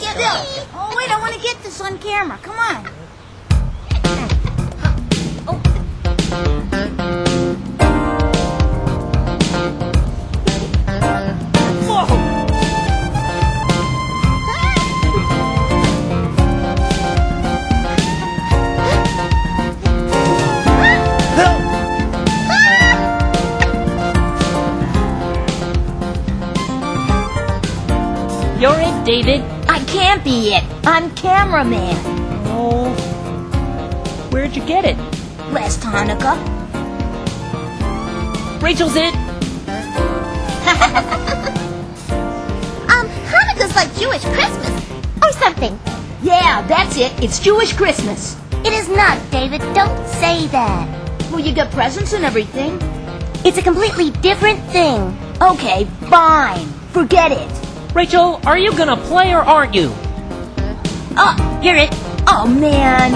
get this. Oh, wait, I want to get this on camera. Come on. You're it, David. I can't be it. I'm cameraman. Oh, where'd you get it? Last Hanukkah. Rachel's it. Hanukkah's like Jewish Christmas or something. Yeah, that's it. It's Jewish Christmas. It is not, David. Don't say that. Well, you get presents and everything. It's a completely different thing. Okay, fine. Forget it. Rachel, are you gonna play or aren't you? Oh, You're it. oh man.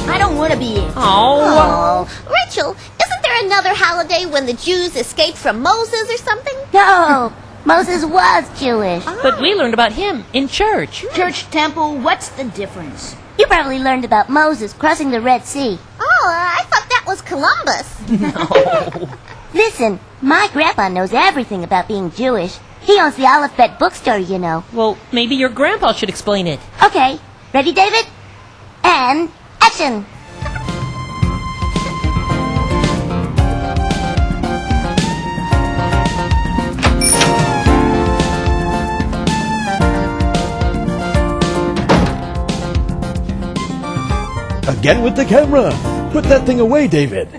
I don't want to be it. Oh. Oh, Rachel, isn't there another holiday when the Jews escaped from Moses or something? No, Moses was Jewish. But we learned about him in church. Church, temple, what's the difference? You probably learned about Moses crossing the Red Sea. Oh, I thought that was Columbus. No. Listen, my grandpa knows everything about being Jewish. He owns the Alef bookstore, you know. Well, maybe your grandpa should explain it. Okay, ready, David? And action! Again with the camera. Put that thing away, David.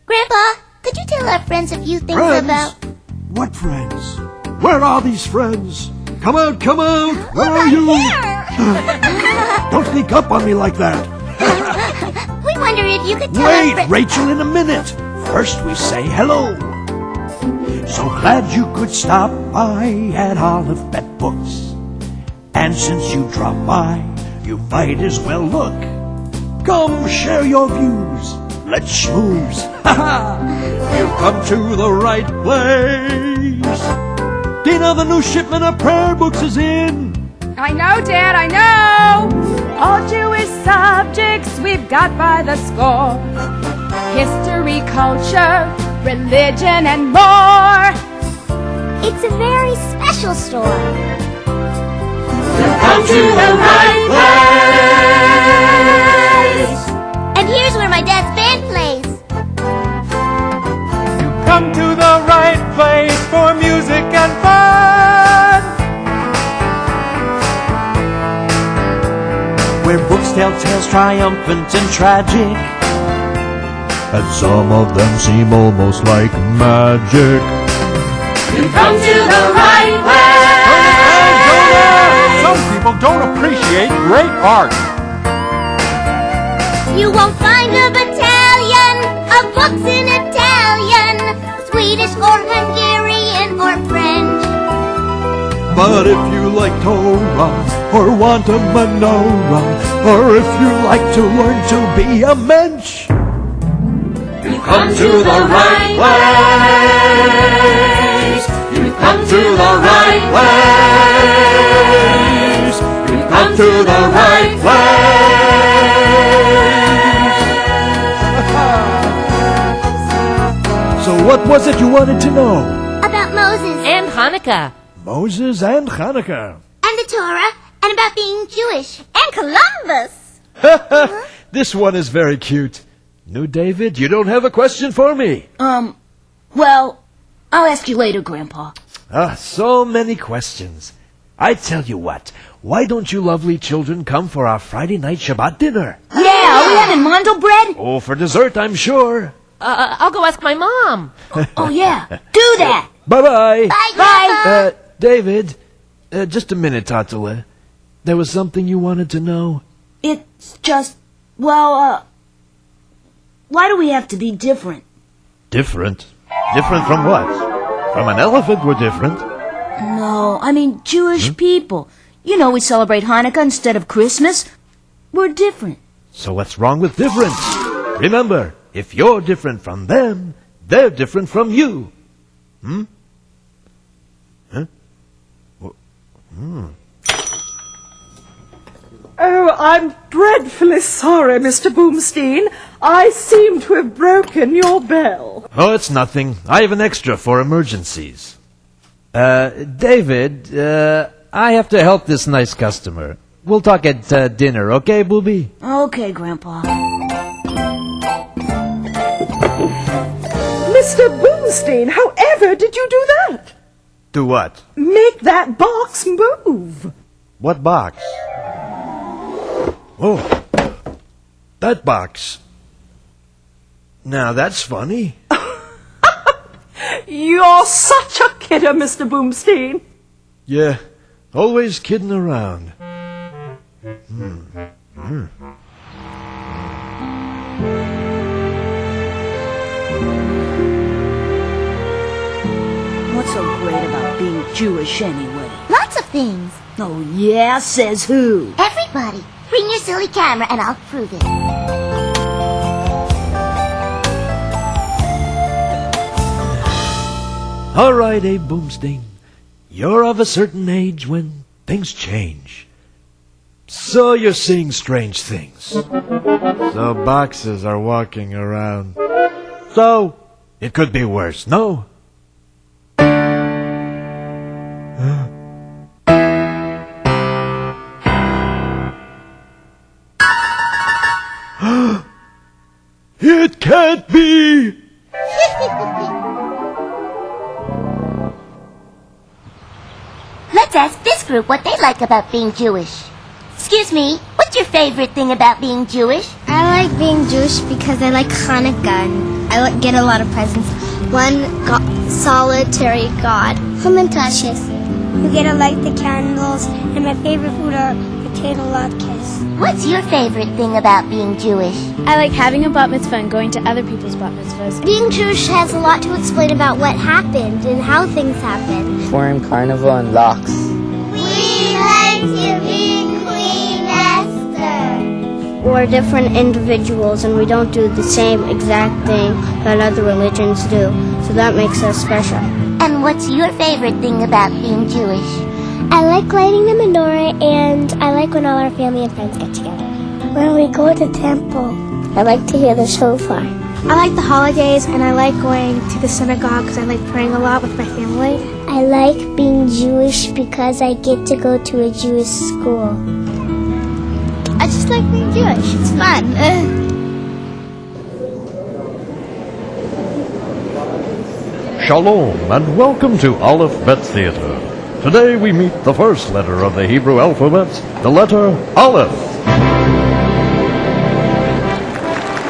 Grandpa, could you tell our friends a few things Friends? about... What friends? Where are these friends? Come out, come out! Where are you? Don't sneak up on me like that. We wonder if you could tell our Wait, friends... Rachel, in a minute. First we say hello. So glad you could stop by at Alef Books. And since you dropped by, you might as well look. Come share your views. Let's schmooze. You've come to the right place. Dina, the new shipment of prayer books is in. I know, Dad, I know! All Jewish subjects we've got by the score. History, culture, religion, and more. It's a very special store. Come to the right place. And here's where my dad's band plays. Come to the right place for music and fun. Where books tell tales triumphant and tragic, and some of them seem almost like magic. You come to the right place. Some people don't appreciate great art. You won't find a battalion of books in Italian, Swedish or Hungarian or French. But if you like Torah or want a menorah, or if you like to learn to be a mensch, you come to the right place. You come to the right place. You come to the right place. So what was it you wanted to know? About Moses And Hanukkah. Moses and Hanukkah. and the Torah, and about being Jewish. And Columbus. This one is very cute. New David, you don't have a question for me. Well, I'll ask you later, Grandpa. So many questions. I tell you what, why don't you lovely children come for our Friday night Shabbat dinner? Yeah, are we having mandel bread? Oh, for dessert, I'm sure. I'll go ask my mom. Oh, yeah. Do that. Bye-bye. Bye, Grandpa. David, just a minute, Tatala. There was something you wanted to know? It's just, well, why do we have to be different? Different? Different from what? From an elephant, we're different. No, I mean Jewish people. You know we celebrate Hanukkah instead of Christmas. We're different. So what's wrong with difference? Remember, if you're different from them, they're different from you. Huh? Oh, I'm dreadfully sorry, Mr. Boomstein. I seem to have broken your bell. Oh, it's nothing. I have an extra for emergencies. David, I have to help this nice customer. We'll talk at dinner, okay, Booby? Okay, Grandpa. Mr. Boomstein, however did you do that? Do what? Make that box move. What box? Oh, that box. Now that's funny. You're such a kidder, Mr. Boomstein. Yeah, always kidding around. What's so great about being Jewish anyway? Lots of things. Oh, yeah? Says who? Everybody, bring your silly camera and I'll prove it. All right, Abe Boomstein. You're of a certain age when things change. So you're seeing strange things. So boxes are walking around. So it could be worse, no? It can't be! Let's ask this group what they like about being Jewish. Excuse me, what's your favorite thing about being Jewish? I like being Jewish because I like Hanukkah and I get a lot of presents. One solitary God. Hamantashes. You get to light the candles, and my favorite food are potato latkes. What's your favorite thing about being Jewish? I like having a bat mitzvah and going to other people's bat mitzvahs. Being Jewish has a lot to explain about what happened and how things happen. Purim, Carnival, and locks. We like to be Queen Esther. We're different individuals and we don't do the same exact thing that other religions do. So that makes us special. And what's your favorite thing about being Jewish? I like lighting the menorah and I like when all our family and friends get together. When we go to the temple, I like to hear the shofar. I like the holidays and I like going to the synagogue because I like praying a lot with my family. I like being Jewish because I get to go to a Jewish school. I just like being Jewish. It's fun. Shalom and welcome to Alef Theater. Today we meet the first letter of the Hebrew alphabet, the letter Alef.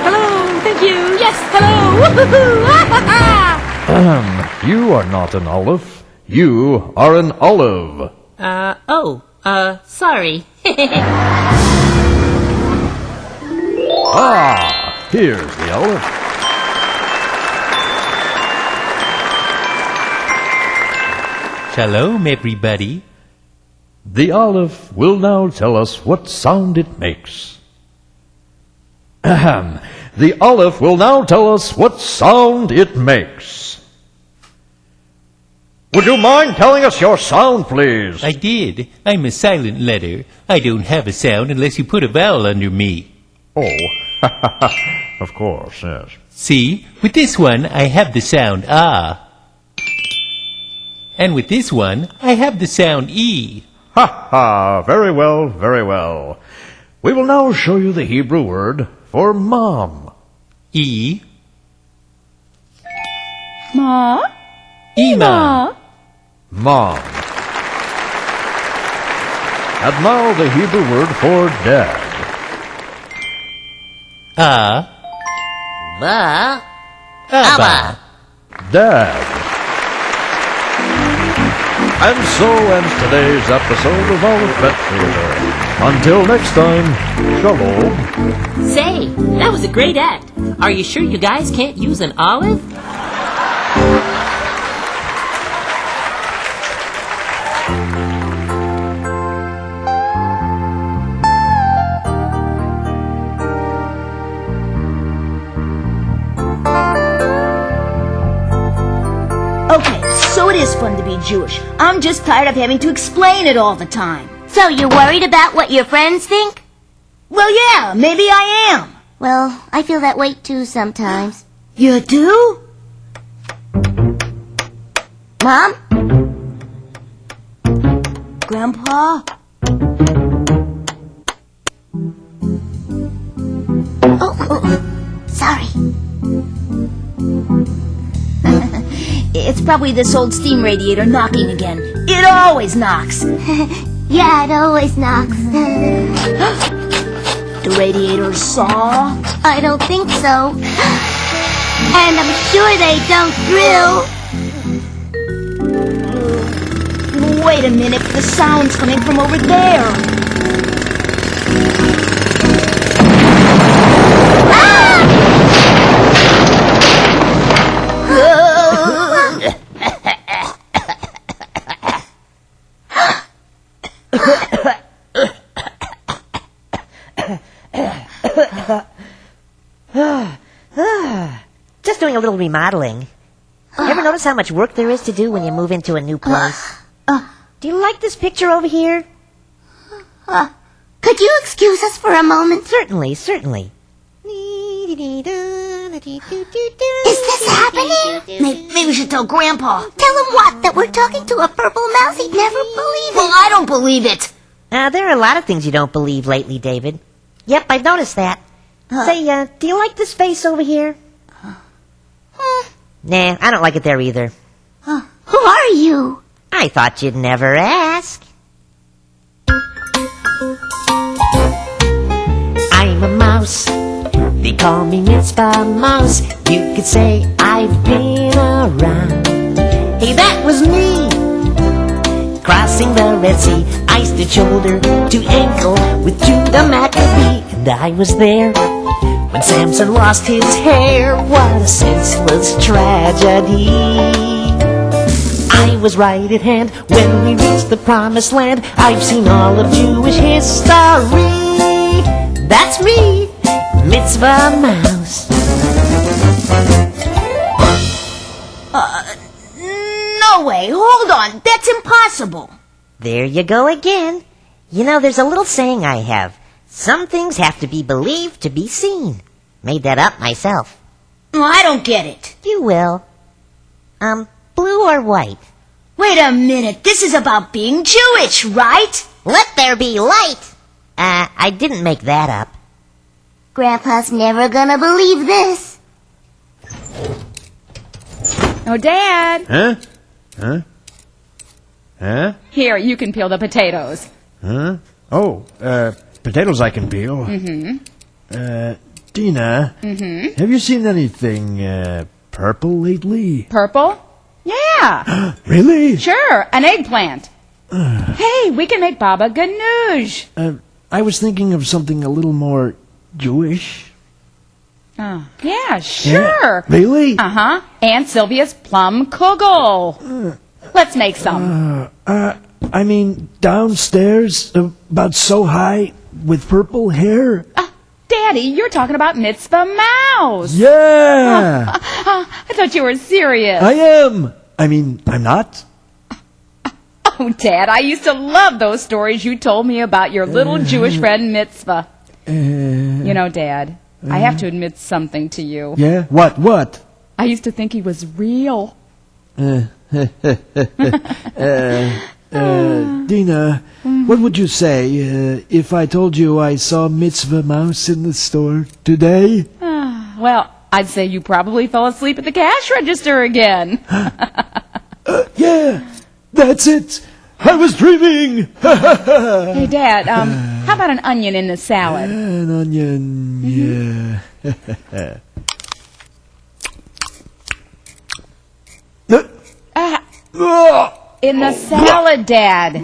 Hello, thank you. Yes, hello. You are not an Aleph. You are an olive. Sorry. Ah, here's the Aleph. Shalom, everybody. The Aleph will now tell us what sound it makes. Ahem. The Aleph will now tell us what sound it makes. Would you mind telling us your sound, please? I did. I'm a silent letter. I don't have a sound unless you put a vowel under me. Oh, of course, yes. See, with this one, I have the sound ah. And with this one, I have the sound E. Ha ha, very well, very well. We will now show you the Hebrew word for mom. E. Ma? Ima. Mom. And now the Hebrew word for dad. Ba. Abba. Dad. And so ends today's episode of Alef Theater. Until next time, shalom. Say, that was a great act. Are you sure you guys can't use an olive? Okay, so it is fun to be be Jewish. I'm just tired of having to explain it all the time. So you're worried about what your friends think? Well, yeah, maybe I am. Well, I feel that way too sometimes. You do? Mom? Grandpa? Oh, sorry. It's probably this old steam radiator knocking again. It always knocks. Yeah, it always knocks. The radiator saw? I don't think so. And I'm sure they don't drill. Wait a minute, the sound's coming from over there. Just doing a little remodeling. Ever notice how much work there is to do when you move into a new place? Do you like this picture over here? Could you excuse us for a moment? Certainly, certainly. Is this happening? Maybe we should tell Grandpa. Tell him what? That we're talking to a purple mouse? He'd never believe it. Well, I don't believe it. There are a lot of things you don't believe lately, David. Yep, I've noticed that. Say, do you like this face over here? Nah, I don't like it there either. Who are you? I thought you'd never ask. I'm a mouse. They call me Mitzvah Mouse. You could say I've been around. Hey, that was me. Crossing the Red Sea, ice to shoulder to ankle with Judah Maccabee. And I was there when Samson lost his hair. What a senseless tragedy. I was right at hand when we reached the promised land. I've seen all of Jewish history. That's me, Mitzvah Mouse. No way, hold on, that's impossible. There you go again. You know, there's a little saying I have. Some things have to be believed to be seen. Made that up myself. I don't get it. You will. Blue or white? Wait a minute, this is about being Jewish, right? Let there be light! I didn't make that up. Grandpa's never gonna believe this. Oh, Dad. Huh? Huh? Huh? Here, you can peel the potatoes. Huh? Oh, potatoes I can peel. Mm-hmm. Dina, have you seen anything, purple lately? Purple? Yeah. Really? Sure, an eggplant. Hey, we can make baba ganoush. I was thinking of something a little more Jewish. Oh, yeah, sure. Yeah, really? Uh-huh. Aunt Sylvia's plum kugel. Let's make some. I mean, downstairs, about so high, with purple hair. Daddy, you're talking about Mitzvah Mouse. Yeah! I thought you were serious. I am! I mean, I'm not. Oh, Dad, I used to love those stories you told me about your little Jewish friend Mitzvah. You know, Dad, I have to admit something to you. Yeah? What? I used to think he was real. Dina, what would you say if I told you I saw Mitzvah Mouse in the store today? Well, I'd say you probably fell asleep at the cash register again. Yeah, that's it. I was dreaming. Hey, Dad, how about an onion in the salad? An onion, yeah. In the salad, Dad.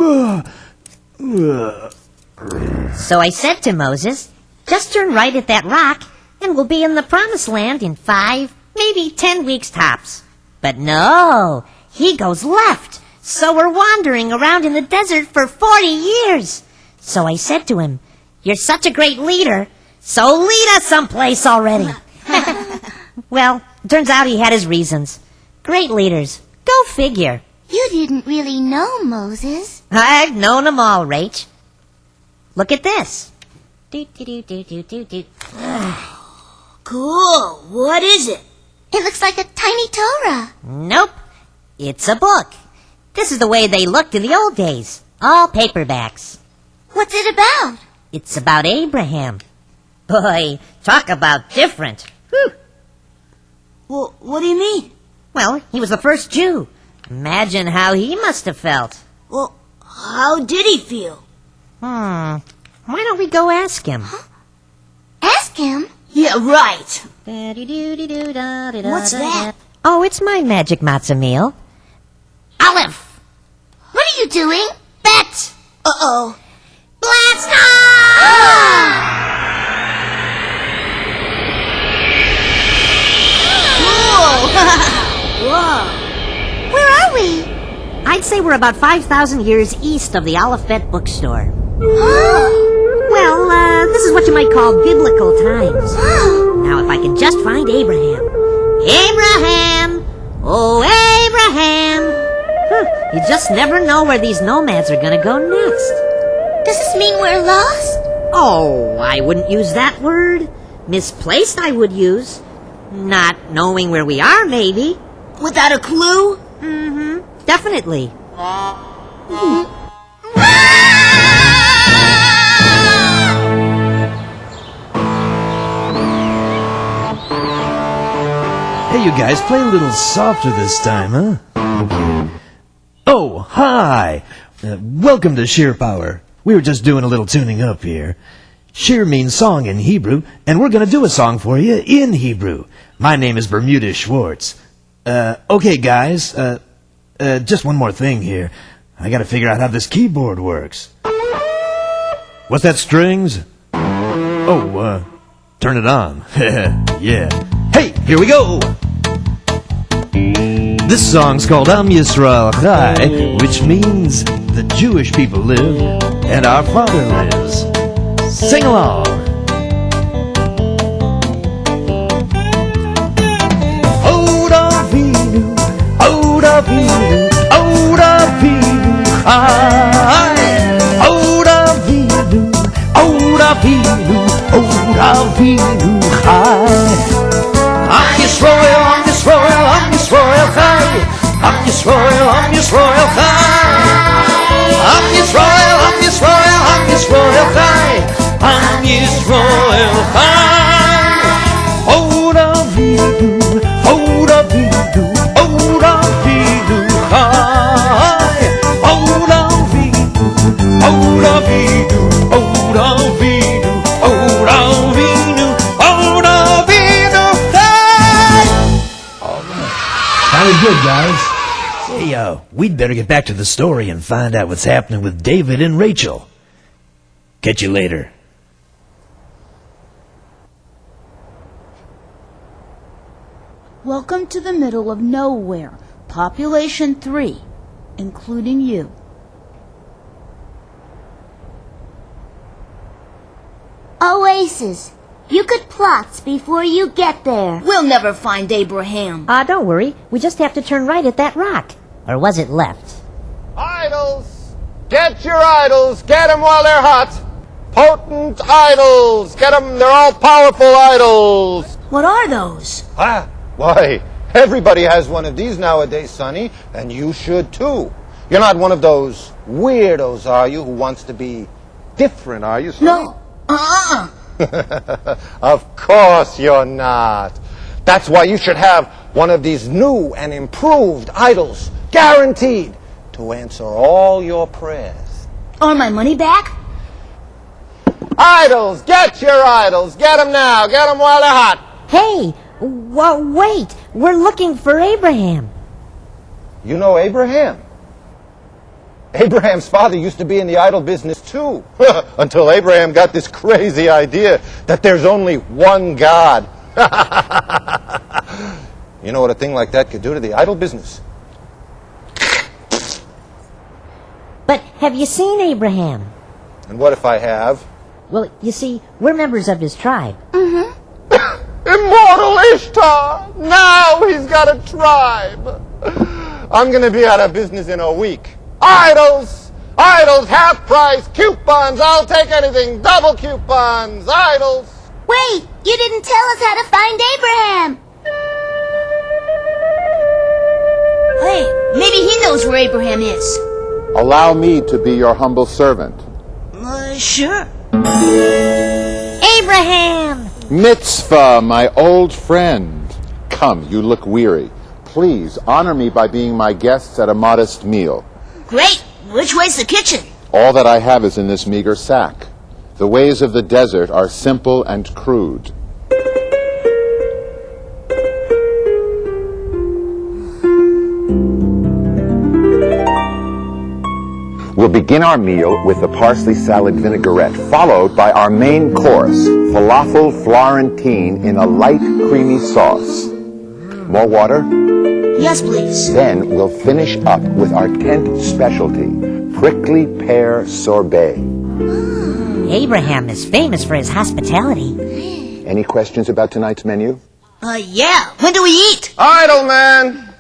So I said to Moses, just turn right at that rock, and we'll be in the promised land in 5, maybe 10 weeks tops. But no, he goes left. So we're wandering around in the desert for 40 years. So I said to him, you're such a great leader, so lead us someplace already. Well, turns out he had his reasons. Great leaders. Go figure. You didn't really know Moses. I've known 'em all, Rach. Look at this. Cool. What is it? It looks like a tiny Torah. Nope. It's a book. This is the way they looked in the old days. All paperbacks. What's it about? It's about Abraham. Boy, talk about different. Whew. Well, what do you mean? Well, he was the first Jew. Imagine how he must have felt. Well, how did he feel? Why don't we go ask him? Huh? Ask him? Yeah, right. What's that? Oh, it's my magic matzah meal. Alef! What are you doing? Bet! Uh-oh. Blastoff! Whoa. Where are we? I'd say we're about 5,000 years east of the Alef bookstore. Well, this is what you might call biblical times. Now, if I can just find Abraham. Abraham! Oh, Abraham! You just never know where these nomads are gonna go next. Does this mean we're lost? Oh, I wouldn't use that word. Misplaced, I would use. Not knowing where we are, maybe. Without a clue? Definitely. Hey, you guys, play a little softer this time, huh? Oh, hi! Welcome to Sheer Power. We were just doing a little tuning up here. Sheer means song in Hebrew, and we're going to do a song for you in Hebrew. My name is Bermuda Schwartz. Okay, guys, just one more thing here. I got to figure out how this keyboard works. What's that, strings? Oh, turn it on. Yeah. Hey, here we go! This song's called Am Yisrael Chai, which means the Jewish people live and our Father lives. Sing along! Od Avinu, Od Avinu, Od Avinu Chai. Od Avinu, Od Avinu, Od Avinu Chai. Am Yisrael, Am Yisrael, Am Yisrael Chai. Am Yisrael, Am Yisrael Chai. Am Yisrael, Am Yisrael, Am Yisrael Chai. Am Yisrael Chai. Od Avinu, Od Avinu, Od Avinu Chai. Od Avinu, Od Avinu, Od Avinu, Od Avinu, Od Avinu Chai. All right. Sounded good, guys. Hey, we'd better get back to the story and find out what's happening with David and Rachel. Catch you later. Welcome to the middle of nowhere. Population 3, including you. Oasis. You could plots before you get there. We'll never find Abraham. Don't worry. We just have to turn right at that rock. Or was it left? Idols! Get your idols! Get them while they're hot! Potent idols! Get them! They're all powerful idols! What are those? Why, everybody has one of these nowadays, Sonny, and you should too. You're not one of those weirdos, are you, who wants to be different, are you, Sonny? No. Of course you're not. That's why you should have one of these new and improved idols, guaranteed to answer all your prayers. Or my money back? Idols! Get your idols! Get them now! Get them while they're hot! Hey! Wait! We're looking for Abraham. You know Abraham? Abraham's father used to be in the idol business too, until Abraham got this crazy idea that there's only one God. You know what a thing like that could do to the idol business? But have you seen Abraham? And what if I have? Well, you see, we're members of his tribe. Immortal Ishtar! Now he's got a tribe! I'm gonna be out of business in a week. Idols! Idols, half price, coupons, I'll take anything, double coupons, idols! Wait, you didn't tell us how to find Abraham. Hey, maybe he knows where Abraham is. Allow me to be your humble servant. Sure. Abraham! Mitzvah, my old friend. Come, you look weary. Please honor me by being my guests at a modest meal. Great. Which way's the kitchen? All that I have is in this meager sack. The ways of the desert are simple and crude. We'll begin our meal with the parsley salad vinaigrette, followed by our main course, falafel Florentine in a light, creamy sauce. More water? Yes, please. Then we'll finish up with our tent specialty, prickly pear sorbet. Abraham is famous for his hospitality. Any questions about tonight's menu? Yeah. When do we eat? Idle, man!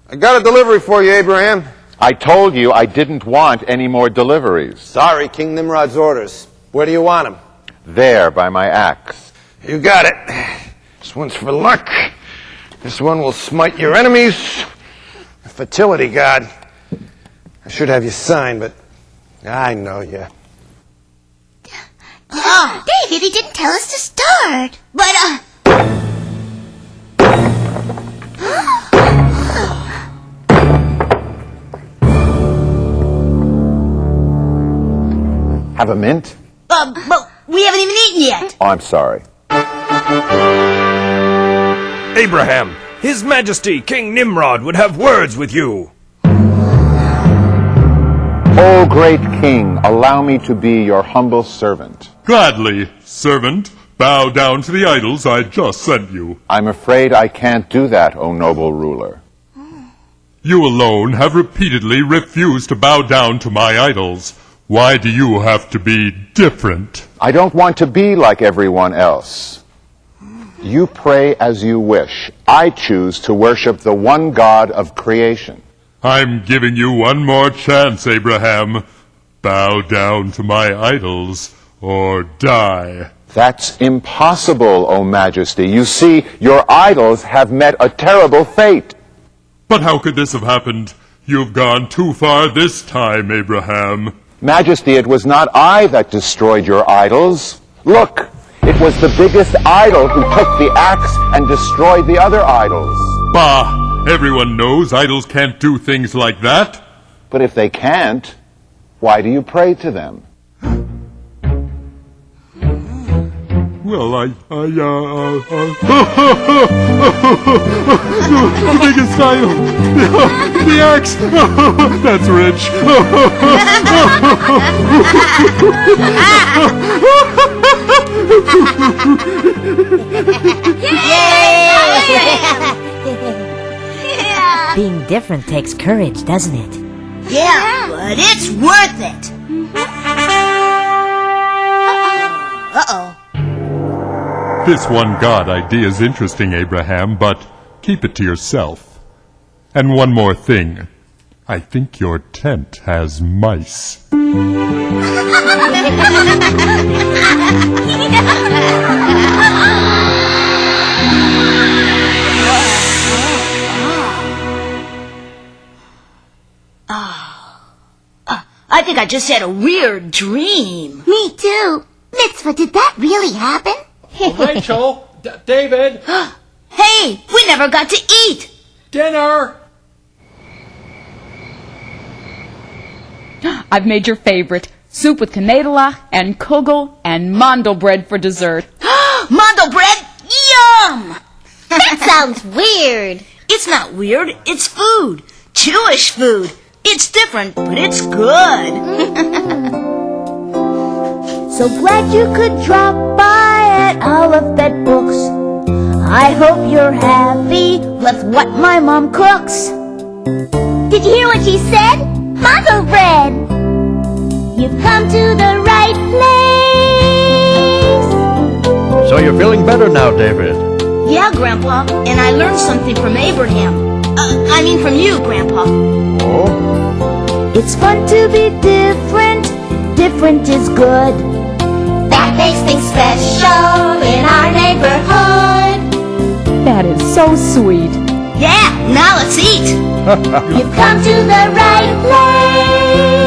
I got a delivery for you, Abraham. I told you I didn't want any more deliveries. Sorry, King Nimrod's orders. Where do you want them? There, by my axe. You got it. This one's for luck. This one will smite your enemies. A fertility god. I should have you sign, but I know you. David, he didn't tell us to start. But, Have a mint? but we haven't even eaten yet. Oh, I'm sorry. Abraham, His Majesty King Nimrod would have words with you. O great king, allow me to be your humble servant. Gladly, servant. Bow down to the idols I just sent you. I'm afraid I can't do that, O noble ruler. You alone have repeatedly refused to bow down to my idols. Why do you have to be different? I don't want to be like everyone else. You pray as you wish. I choose to worship the one God of creation. I'm giving you one more chance, Abraham. Bow down to my idols or die. That's impossible, O Majesty. You see, your idols have met a terrible fate. But how could this have happened? You've gone too far this time, Abraham. Majesty, it was not I that destroyed your idols. Look, it was the biggest idol who took the axe and destroyed the other idols. Bah! Everyone knows idols can't do things like that. But if they can't, why do you pray to them? Well, the biggest idol, the axe, that's rich. Being different takes courage, doesn't it? Yeah, but it's worth it. Uh-oh. This one God idea is interesting, Abraham, but keep it to yourself. And one more thing. I think your tent has mice. I think I just had a weird dream. Me too. Mitzvah, did that really happen? Rachel, David, Hey, we never got to eat. dinner. I've made your favorite. Soup with kanedela and kugel and mandelbread for dessert. Mandel bread? Yum! That sounds weird. It's not weird. It's food. Jewish food. It's different, but it's good. So glad you could drop by at Alef Books. I hope you're happy with what my mom cooks. Did you hear what she said? Mango bread. You've come to the right place. So you're feeling better now, David? Yeah, Grandpa, and I learned something from Abraham. I I mean from you, Grandpa. Oh? It's fun to be different. Different is good. That makes things special in our neighborhood. That is so sweet. Yeah, now let's eat. You've come to the right place.